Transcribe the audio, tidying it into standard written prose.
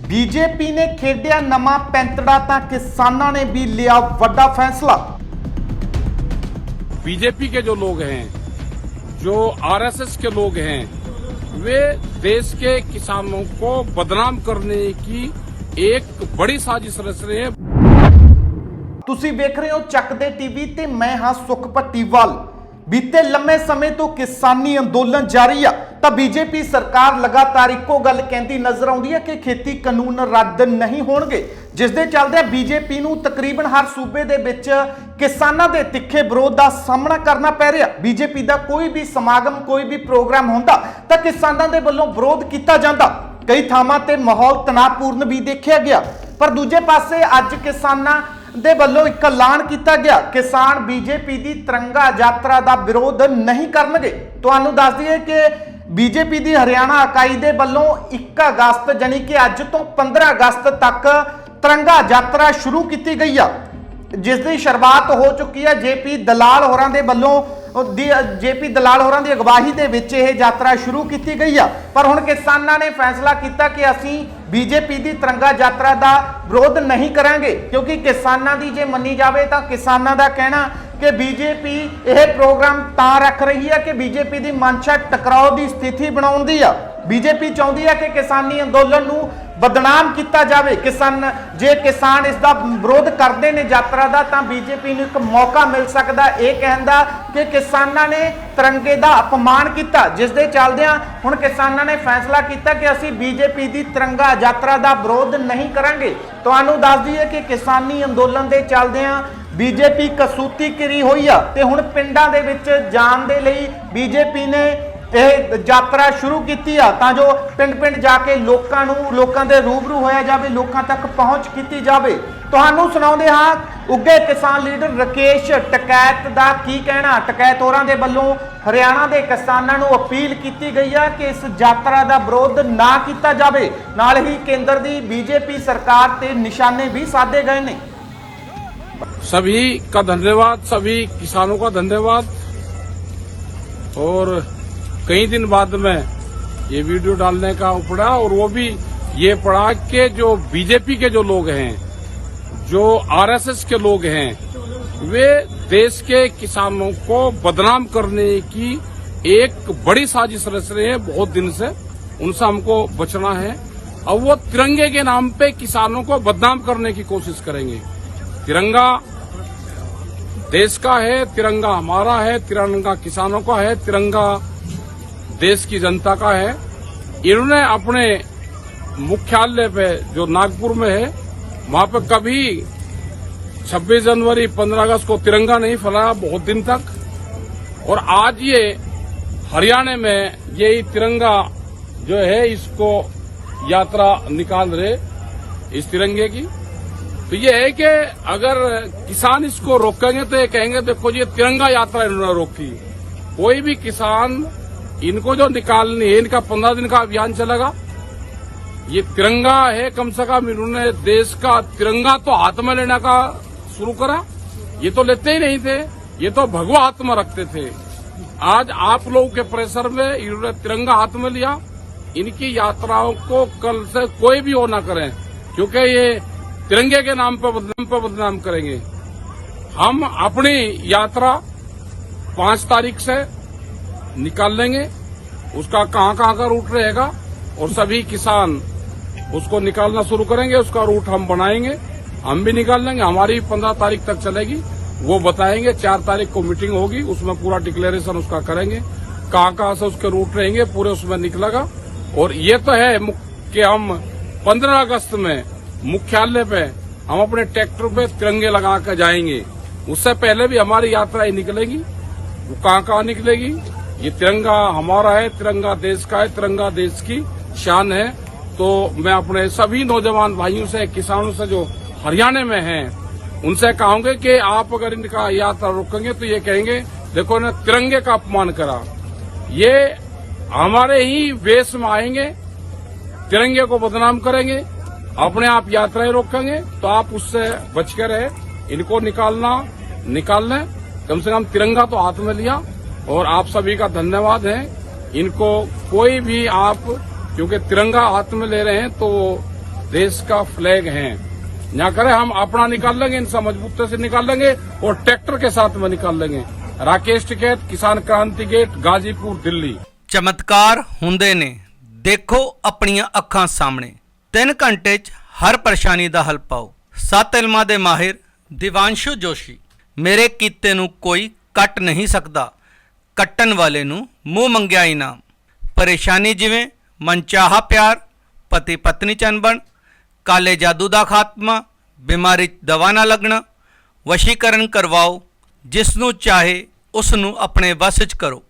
BJP ने खेडिया नवा पैंतड़ा तां किसानां ने भी लिया बड़ा फैसला। बीजेपी के जो लोग हैं, जो आरएसएस के लोग हैं, वे देश के किसानों को बदनाम करने की एक बड़ी साजिश रच रहे हैं। तुसी वेख रहे हो चकदे टीवी ते मैं हां सुख भट्टीवाल। बीते लंबे समय तो किसानी अंदोलन जारी आ ਤਾਂ बीजेपी सरकार लगातार इको गल कहती नजर आउंदी है कि खेती कानून रद्द नहीं होणगे, जिस दे चलदे बीजेपी नूं तकरीबन हर सूबे दे विच किसानां दे तिखे विरोध दा सामना करना पै रिहा। बीजेपी दा कोई भी समागम, कोई भी प्रोग्राम हुंदा तां किसानां दे वल्लों विरोध कीता जांदा। कई थावां ते माहौल तनावपूर्ण भी देखिया गया, पर दूजे पासे अज किसानां दे वल्लों एक ऐलान किया गया, किसान बीजेपी की तिरंगा यात्रा का विरोध नहीं करनगे। तुहानूं दस दईए कि बीजेपी की हरियाणा इकाई दे वल्लों 1 अगस्त जानी कि अज तो 15 अगस्त तक तिरंगा यात्रा शुरू की गई है, जिसकी शुरुआत हो चुकी है। जेपी दलाल होरां दे वल्लों जेपी दलाल होरां दी अगवाही दे विच यह यात्रा शुरू की गई है। पर हुण किसानां ने फैसला किया कि असीं बीजेपी की तिरंगा यात्रा का विरोध नहीं करांगे, क्योंकि किसानां दी जे मन्नी जावे तां किसानां दा कहना कि बीजेपी यह प्रोग्राम तां रख रही है कि बीजेपी की मंशा टकराव की स्थिति बनाउण दी आ। बीजेपी चाहुंदी है कि किसानी अंदोलन नूं बदनाम किया जाए। किसान इसका विरोध करते हैं यात्रा का, तो बीजेपी नूं एक मौका मिल सकता यह कहना कि किसानां ने तिरंगे का अपमान किया, जिस दे चलदियां हुण किसानां ने फैसला किया कि असीं बीजेपी की तिरंगा यात्रा का विरोध नहीं करांगे। तुहानूं दस दईए कि किसानी अंदोलन के चलदियां बीजेपी कसूती घिरी हुई आ ते हुण पिंडां दे विच जाण दे लई बीजेपी ने यात्रा शुरू की जो पिंड पिंड जाके लोकां दे रूबरू होया जाए, लोकां तक पहुंच की जाए। तुहानूं सुणाउंदे हां उगे किसान लीडर राकेश टकैत दा की कहना। टकैत होरां दे वल्लों हरियाणा के किसानां नूं अपील की गई है कि इस यात्रा का विरोध ना किया जाए। नाल ही केंद्र की बीजेपी सरकार ते निशाने भी साधे गए ने। सभी का धन्यवाद, सभी किसानों का धन्यवाद। और कई दिन बाद में ये वीडियो डालने का पड़ा, और वो भी ये पड़ा कि जो बीजेपी के जो लोग हैं, जो आरएसएस के लोग हैं, वे देश के किसानों को बदनाम करने की एक बड़ी साजिश रच रहे हैं बहुत दिन से। उनसे हमको बचना है। अब वो तिरंगे के नाम पे किसानों को बदनाम करने की कोशिश करेंगे। तिरंगा देश का है, तिरंगा हमारा है, तिरंगा किसानों का है, तिरंगा देश की जनता का है। इन्होंने अपने मुख्यालय पे जो नागपुर में है, वहां पे कभी 26 जनवरी 15 अगस्त को तिरंगा नहीं फहराया बहुत दिन तक। और आज ये हरियाणा में यही तिरंगा जो है इसको यात्रा निकाल रहे इस तिरंगे की। तो ये है कि अगर किसान इसको रोकेंगे तो ये कहेंगे देखो ये तिरंगा यात्रा इन्होंने रोकी। कोई भी किसान इनको जो निकालनी है, इनका 15 दिन का अभियान चलेगा। ये तिरंगा है, कम से कम इन्होंने देश का तिरंगा तो हाथ में लेने का शुरू करा। ये तो लेते ही नहीं थे, ये तो भगवा हाथ में रखते थे। आज आप लोगों के प्रेशर में इन्होंने तिरंगा हाथ में लिया। इनकी यात्राओं को कल से कोई भी वो ना करें, क्योंकि ये तिरंगे के नाम पर बदनाम करेंगे। हम अपनी यात्रा 5 तारीख से निकाल लेंगे। उसका कहां का रूट रहेगा और सभी किसान उसको निकालना शुरू करेंगे। उसका रूट हम बनाएंगे, हम भी निकाल लेंगे। हमारी 15 तारीख तक चलेगी, वो बताएंगे। 4 तारीख को मीटिंग होगी, उसमें पूरा डिक्लेरेशन उसका करेंगे, कहां से उसके रूट रहेंगे, पूरे उसमें निकलेगा। और ये तो है कि हम 15 अगस्त में मुख्यालय पे हम अपने ट्रैक्टर पे तिरंगे लगा कर जाएंगे। उससे पहले भी हमारी यात्रा ही निकलेगी। वो कहां निकलेगी? ये तिरंगा हमारा है, तिरंगा देश का है, तिरंगा देश की शान है। तो मैं अपने सभी नौजवान भाइयों से, किसानों से जो हरियाणा में हैं, उनसे कहूंगे कि आप अगर इनका यात्रा रोकेंगे तो ये कहेंगे देखो ना तिरंगे का अपमान करा। ये हमारे ही वेश में आएंगे, तिरंगे को बदनाम करेंगे, अपने आप यात्राएं रोकेंगे। तो आप उससे बच के रहे। इनको निकाल लें। कम से कम तिरंगा तो हाथ में लिया। और आप सभी का धन्यवाद है। इनको कोई भी आप, क्योंकि तिरंगा हाथ में ले रहे हैं तो देश का फ्लैग हैं। ना करें हम अपना निकाल लेंगे, इनसे मजबूती से निकाल लेंगे और ट्रैक्टर के साथ में निकाल लेंगे। राकेश टिकैत, किसान क्रांति गेट, गाजीपुर, दिल्ली। चमत्कार ਹੁੰਦੇ ਨੇ, ਦੇਖੋ ਆਪਣੀਆਂ ਅੱਖਾਂ ਸਾਹਮਣੇ। 3 ਘੰਟੇ 'ਚ ਹਰ ਪਰੇਸ਼ਾਨੀ ਦਾ ਹੱਲ ਪਾਓ। 7 ਇਲਮਾਂ ਦੇ ਮਾਹਿਰ ਦਿਵਾਂਸ਼ੂ ਜੋਸ਼ੀ। ਮੇਰੇ ਕੀਤੇ ਨੂੰ ਕੋਈ ਕੱਟ ਨਹੀਂ ਸਕਦਾ, ਕੱਟਣ ਵਾਲੇ ਨੂੰ ਮੂੰਹ ਮੰਗਿਆ ਇਨਾਮ। ਪਰੇਸ਼ਾਨੀ ਜਿਵੇਂ ਮਨਚਾਹਾ ਪਿਆਰ, ਪਤੀ ਪਤਨੀ 'ਚ ਅਣਬਣ, ਕਾਲੇ ਜਾਦੂ ਦਾ ਖਾਤਮਾ, ਬਿਮਾਰੀ 'ਚ ਦਵਾ ਨਾ ਲੱਗਣਾ, ਵਸ਼ੀਕਰਨ ਕਰਵਾਓ। ਜਿਸ ਨੂੰ ਚਾਹੇ ਉਸ ਨੂੰ ਆਪਣੇ ਵਸ 'ਚ ਕਰੋ।